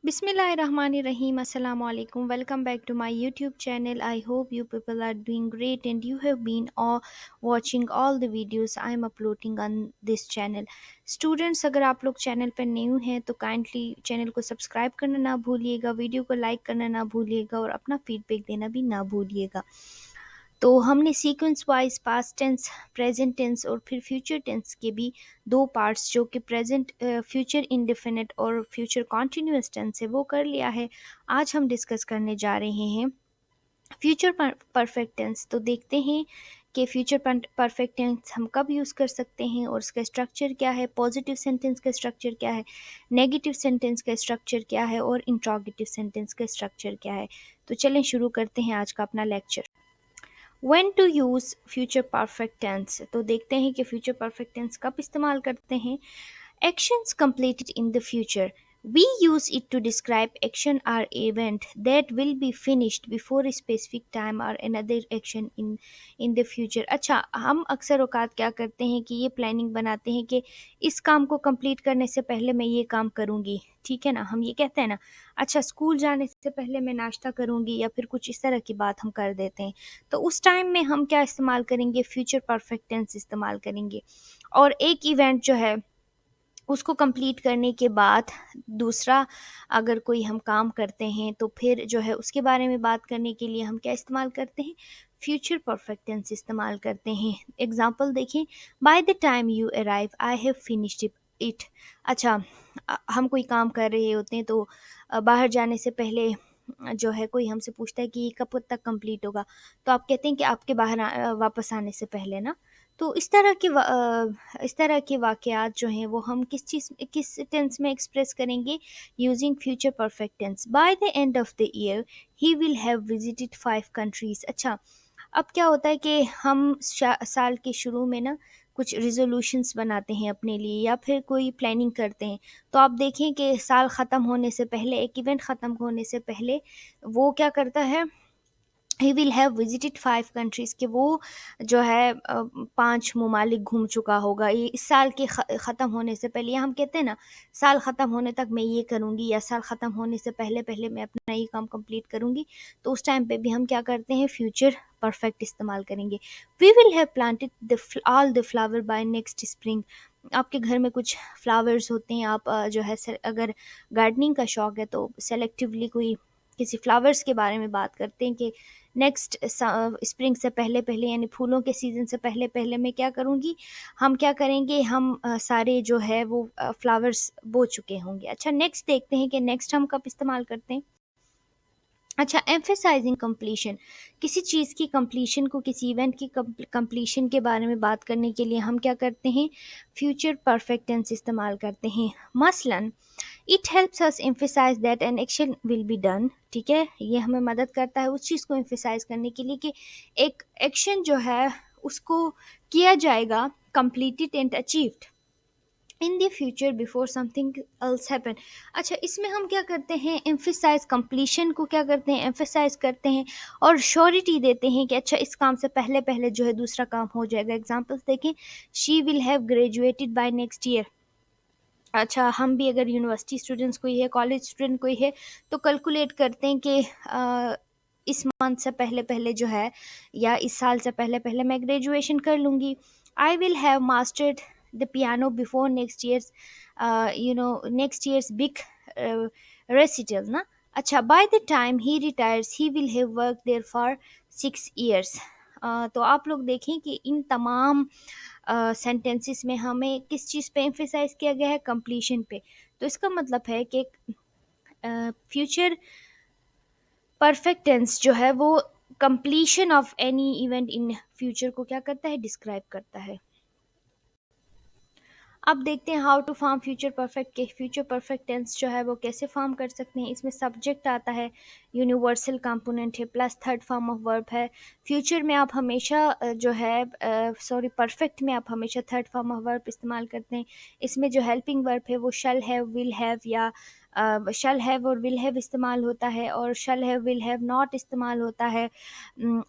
Bismillahirrahmanirrahim. Assalamu alaikum. Welcome back to my YouTube channel. I hope you people are doing great and you have been all watching all the videos I am uploading on this channel. Students, अगर आप लोग channel पर new हैं तो kindly channel को subscribe करना ना भूलिएगा, वीडियो को लाइक करना ना भूलिएगा और अपना फीडबैक देना भी ना भूलिएगा। तो हमने sequence wise past tense, present tense और फिर फ्यूचर टेंस के भी दो पार्ट्स जो कि प्रेजेंट, फ्यूचर इंडेफिनिट और फ्यूचर कॉन्टिन्यूअस टेंस है वो कर लिया है। आज हम डिस्कस करने जा रहे हैं फ्यूचर परफेक्ट टेंस। तो देखते हैं कि फ्यूचर परफेक्ट टेंस हम कब यूज़ कर सकते हैं और उसका स्ट्रक्चर क्या है, पॉजिटिव सेंटेंस का स्ट्रक्चर क्या है, नेगेटिव सेंटेंस का स्ट्रक्चर क्या है और इंट्रोगेटिव सेंटेंस का स्ट्रक्चर क्या है। तो चलें शुरू करते हैं आज का अपना lecture. When to use future perfect tense। तो देखते हैं कि future perfect tense कब इस्तेमाल करते हैं। Actions completed in the future, we use it to describe action or event that will be finished before a specific time or another action in the future। अच्छा, हम अक्सर औकात क्या करते हैं कि ये प्लानिंग बनाते हैं कि इस काम को कंप्लीट करने से पहले मैं ये काम करूँगी, ठीक है ना। हम ये कहते हैं ना, अच्छा स्कूल जाने से पहले मैं नाश्ता करूँगी, या फिर कुछ इस तरह की बात हम कर देते हैं। तो उस टाइम में हम क्या इस्तेमाल करेंगे, फ्यूचर परफेक्ट टेंस इस्तेमाल करेंगे। और एक इवेंट जो है उसको कंप्लीट करने के बाद दूसरा अगर कोई हम काम करते हैं तो फिर जो है उसके बारे में बात करने के लिए हम क्या इस्तेमाल करते हैं, फ्यूचर परफेक्ट टेंस इस्तेमाल करते हैं। एग्जांपल देखें, bye the time you arrive I have finished it. अच्छा, हम कोई काम कर रहे होते हैं तो बाहर जाने से पहले जो है कोई हमसे पूछता है कि ये कब तक कंप्लीट होगा, तो आप कहते हैं कि आपके बाहर वापस आने से पहले ना। तो इस तरह के वाक़यात जो हैं वो हम किस टेंस में एक्सप्रेस करेंगे, using future perfect tense. By the end of the year ही विल हैव विजिटेड 5 कंट्रीज़। अच्छा, अब क्या होता है कि हम साल के शुरू में ना कुछ रिजोल्यूशंस बनाते हैं अपने लिए या फिर कोई प्लानिंग करते हैं। तो आप देखें कि साल ख़त्म होने से पहले, एक इवेंट ख़त्म होने से पहले वो क्या करता है, ही विल हैव विजिटेड 5 कंट्रीज़, कि वो जो है 5 ममालिक घूम चुका होगा ये इस साल के ख़त्म होने से पहले। या हम कहते हैं ना, साल ख़त्म होने तक मैं ये करूँगी, या साल ख़त्म होने से पहले पहले मैं अपना ये काम कंप्लीट करूँगी। तो उस टाइम पे भी हम क्या करते हैं, फ्यूचर परफेक्ट इस्तेमाल करेंगे। We will have planted all the flower by next spring. आपके घर में कुछ फ्लावर्स होते हैं, आप जो है अगर गार्डनिंग का शौक़ है तो सेलेक्टिवली कोई किसी फ्लावर्स के बारे में बात करते हैं कि नेक्स्ट स्प्रिंग से पहले पहले, यानी फूलों के सीज़न से पहले पहले मैं क्या करूँगी, हम क्या करेंगे, हम सारे जो है वो फ्लावर्स बो चुके होंगे। अच्छा, नेक्स्ट देखते हैं कि नेक्स्ट हम कब इस्तेमाल करते हैं। अच्छा, एम्फेसाइजिंग कंप्लीशन, किसी चीज़ की कंप्लीशन को, किसी इवेंट की कंप्लीशन के बारे में बात करने के लिए हम क्या करते हैं, फ्यूचर परफेक्ट टेंस इस्तेमाल करते हैं। मसलन, it helps us emphasize that an action will be done. ठीक है, ये हमें मदद करता है उस चीज़ को एम्फेसाइज करने के लिए कि एक एक्शन जो है उसको किया जाएगा, completed and achieved in the future before something else happen. अच्छा, इसमें हम क्या करते हैं, एम्फेसाइज कंप्लीशन को क्या करते हैं, एम्फेसाइज करते हैं और श्योरिटी देते हैं कि अच्छा इस काम से पहले पहले जो है दूसरा काम हो जाएगा। एग्जांपल्स देखें, she will have graduated by next year. अच्छा, हम भी अगर यूनिवर्सिटी स्टूडेंट्स कोई है, कॉलेज स्टूडेंट कोई है, तो कैलकुलेट करते हैं कि इस मंथ से पहले पहले जो है, या इस साल से पहले पहले मैं ग्रेजुएशन कर लूँगी। I will have mastered the piano before next years big recital ना। अच्छा, by the time he retires he will have work there for 6 years। तो आप लोग देखें कि इन तमाम सेंटेंसेस में हमें किस चीज़ पे एम्फेसाइज किया गया है, कंप्लीशन पे। तो इसका मतलब है कि फ्यूचर परफेक्ट टेंस जो है वो completion of any event in future को क्या करता है, डिस्क्राइब करता है। अब देखते हैं how to form future perfect के फ्यूचर परफेक्ट टेंस जो है वो कैसे फॉर्म कर सकते हैं। इसमें सब्जेक्ट आता है, यूनिवर्सल कंपोनेंट है, plus third form of verb है। फ्यूचर में आप हमेशा जो है परफेक्ट में आप हमेशा थर्ड फॉर्म ऑफ वर्ब इस्तेमाल करते हैं। इसमें जो हेल्पिंग वर्ब है वो शैल हैव, विल हैव या शल हैव और विल हैव इस्तेमाल होता है, और shall have will have not इस्तेमाल होता है।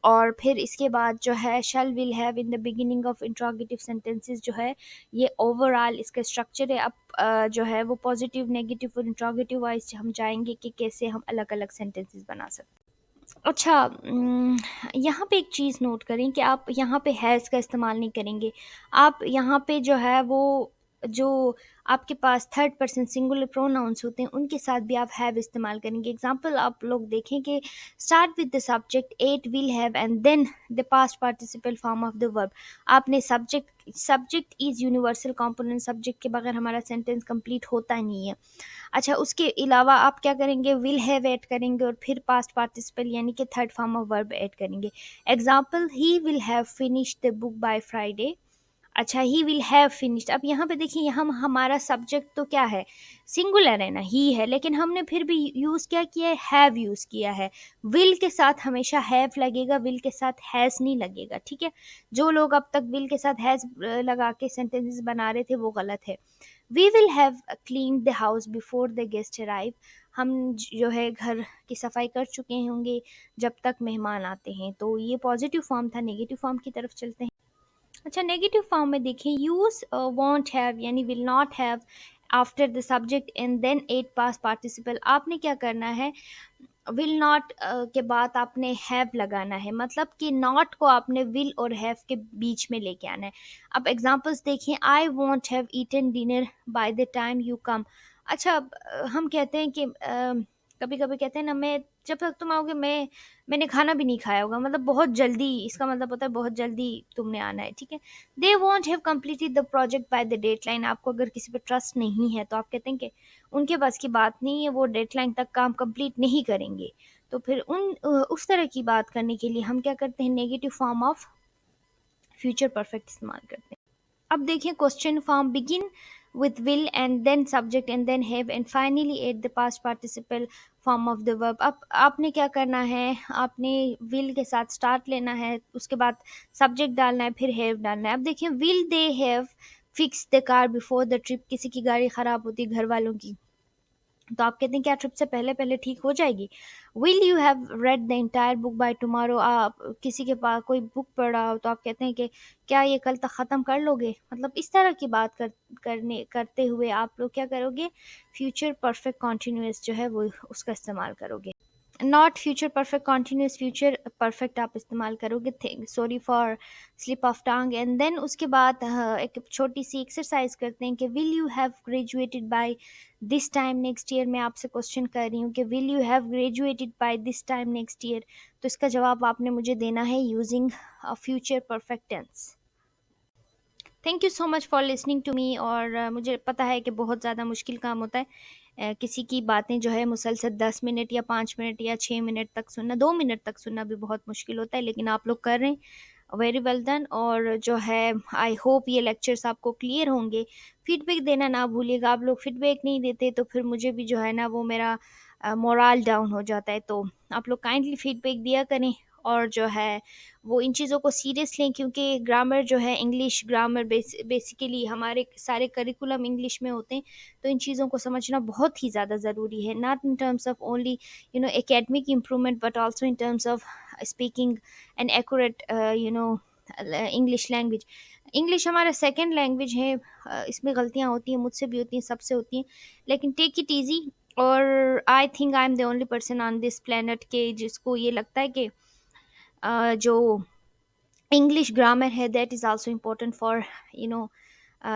और फिर इसके बाद जो है shall will have in the beginning of interrogative sentences जो है, ये ओवरऑल इसका स्ट्रक्चर है। अब जो है वो पॉजिटिव, नेगेटिव और इंट्रोगेटिव वाइज हम जाएंगे कि कैसे हम अलग अलग सेंटेंसेस बना सकते हैं। अच्छा, यहाँ पे एक चीज़ नोट करें कि आप यहाँ पे हैज़ का इस्तेमाल नहीं करेंगे। आप यहाँ पे जो है वो जो आपके पास थर्ड पर्सन सिंगुलर प्रोनाउंस होते हैं उनके साथ भी आप हैव इस्तेमाल करेंगे। एग्जांपल आप लोग देखें कि start with the subject at will have and then the past participle form of the verb. आपने subject is universal component, subject के बगैर हमारा सेंटेंस कंप्लीट होता नहीं है। अच्छा, उसके अलावा आप क्या करेंगे, विल हैव ऐड करेंगे और फिर पास्ट पार्टिसिपल यानी कि third form of verb add करेंगे। Example, he will have finish the book by Friday. अच्छा, ही विल हैव फिनिश्ड। अब यहाँ पे देखिए, यहाँ हमारा सब्जेक्ट तो क्या है, सिंगुलर है ना, ही है, लेकिन हमने फिर भी यूज़ क्या किया है, हैव यूज़ किया है। विल के साथ हमेशा हैव लगेगा, विल के साथ हैज़ नहीं लगेगा, ठीक है। जो लोग अब तक विल के साथ हैज़ लगा के सेंटेंसेस बना रहे थे वो गलत है। We will have clean the house before the guest arrive. हम जो है घर की सफाई कर चुके होंगे जब तक मेहमान आते हैं। तो ये पॉजिटिव फॉर्म था। नेगेटिव फॉर्म की तरफ चलते हैं। अच्छा, नेगेटिव फॉर्म में देखिए, यूज वॉन्ट हैव यानी will not have after the subject and then add past participle. आपने क्या करना है, विल नॉट के बाद आपने हैव लगाना है, मतलब कि नॉट को आपने विल और हैव के बीच में लेके आना है। अब एग्जांपल्स देखिए, I won't have eaten dinner by the time you come. अच्छा, अब हम कहते हैं कि कभी कभी कहते हैं ना, मैं जब तक तुम आओगे मैंने खाना भी नहीं खाया होगा, मतलब बहुत जल्दी, इसका मतलब होता है बहुत जल्दी तुमने आना है, ठीक है। They want have completed the project by the deadline. आपको अगर किसी पे ट्रस्ट नहीं है तो आप कहते हैं कि उनके पास की बात नहीं है, वो डेडलाइन तक काम कंप्लीट नहीं करेंगे। तो फिर उस तरह की बात करने के लिए हम क्या करते हैं, negative form of future perfect इस्तेमाल करते हैं। अब देखिए, question form begin with will and then subject and then have and finally add the past participle form of the verb। अब आपने क्या करना है, आपने will के साथ start लेना है, उसके बाद subject डालना है, फिर have डालना है। अब देखिए, will they have fixed the car before the trip। किसी की गाड़ी ख़राब होती है, घर वालों की, तो आप कहते हैं क्या ट्रिप से पहले पहले ठीक हो जाएगी। Will you have read the entire book by tomorrow. आप किसी के पास कोई बुक पढ़ा हो तो आप कहते हैं कि क्या ये कल तक ख़त्म कर लोगे। मतलब इस तरह की बात करते हुए आप लोग क्या करोगे, फ्यूचर परफेक्ट कॉन्टिन्यूस जो है वो उसका इस्तेमाल करोगे। Not future perfect continuous, future perfect आप इस्तेमाल करोगे। Think sorry for slip of tongue. And then उसके बाद एक छोटी सी एक्सरसाइज करते हैं कि will you have graduated by this time next year. मैं आपसे क्वेश्चन कर रही हूँ कि will you have graduated by this time next year, तो इसका जवाब आपने मुझे देना है using future perfect tense. Thank you so much for listening to me. और मुझे पता है कि बहुत ज़्यादा मुश्किल काम होता है किसी की बातें जो है मुसलसल 10 मिनट या 5 मिनट या 6 मिनट तक सुनना, 2 मिनट तक सुनना भी बहुत मुश्किल होता है, लेकिन आप लोग कर रहे हैं, वेरी वेल डन। और जो है आई होप ये लेक्चर्स आपको क्लियर होंगे। फीडबैक देना ना भूलिएगा। आप लोग फीडबैक नहीं देते तो फिर मुझे भी जो है ना वो मेरा मोरल डाउन हो जाता है। तो आप लोग काइंडली फीडबैक दिया करें और जो है वो इन चीज़ों को सीरियस लें, क्योंकि ग्रामर जो है, इंग्लिश ग्रामर बेसिकली हमारे सारे करिकुलम इंग्लिश में होते हैं। तो इन चीज़ों को समझना बहुत ही ज़्यादा ज़रूरी है, not in terms of only academic improvement but also in terms of speaking and accurate English language. English हमारा सेकेंड लैंग्वेज है। इसमें गलतियाँ होती हैं, मुझसे भी होती हैं, सबसे होती हैं, लेकिन टेक इट ईजी। और I think I am the only person on this planet के जिसको ये लगता है कि जो इंग्लिश ग्रामर है that is also important for you know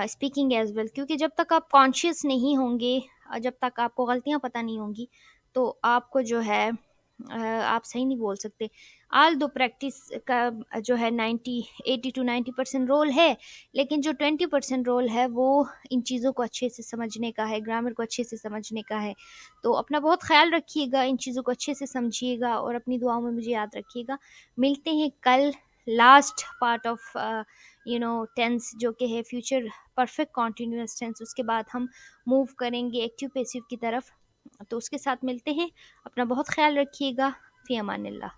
speaking as well. क्योंकि जब तक आप कॉन्शियस नहीं होंगे, जब तक आपको गलतियाँ पता नहीं होंगी, तो आपको जो है आप सही नहीं बोल सकते। आल दो प्रैक्टिस का जो है 80 to 90% रोल है, लेकिन जो 20% रोल है वो इन चीज़ों को अच्छे से समझने का है, ग्रामर को अच्छे से समझने का है। तो अपना बहुत ख्याल रखिएगा, इन चीज़ों को अच्छे से समझिएगा और अपनी दुआओं में मुझे याद रखिएगा। मिलते हैं कल लास्ट पार्ट ऑफ टेंस जो कि है फ्यूचर परफेक्ट कॉन्टिन्यूअस टेंस। उसके बाद हम मूव करेंगे एक्टिव पैसिव की तरफ। तो उसके साथ मिलते हैं। अपना बहुत ख्याल रखिएगा। फ़ी अमानिल्लाह।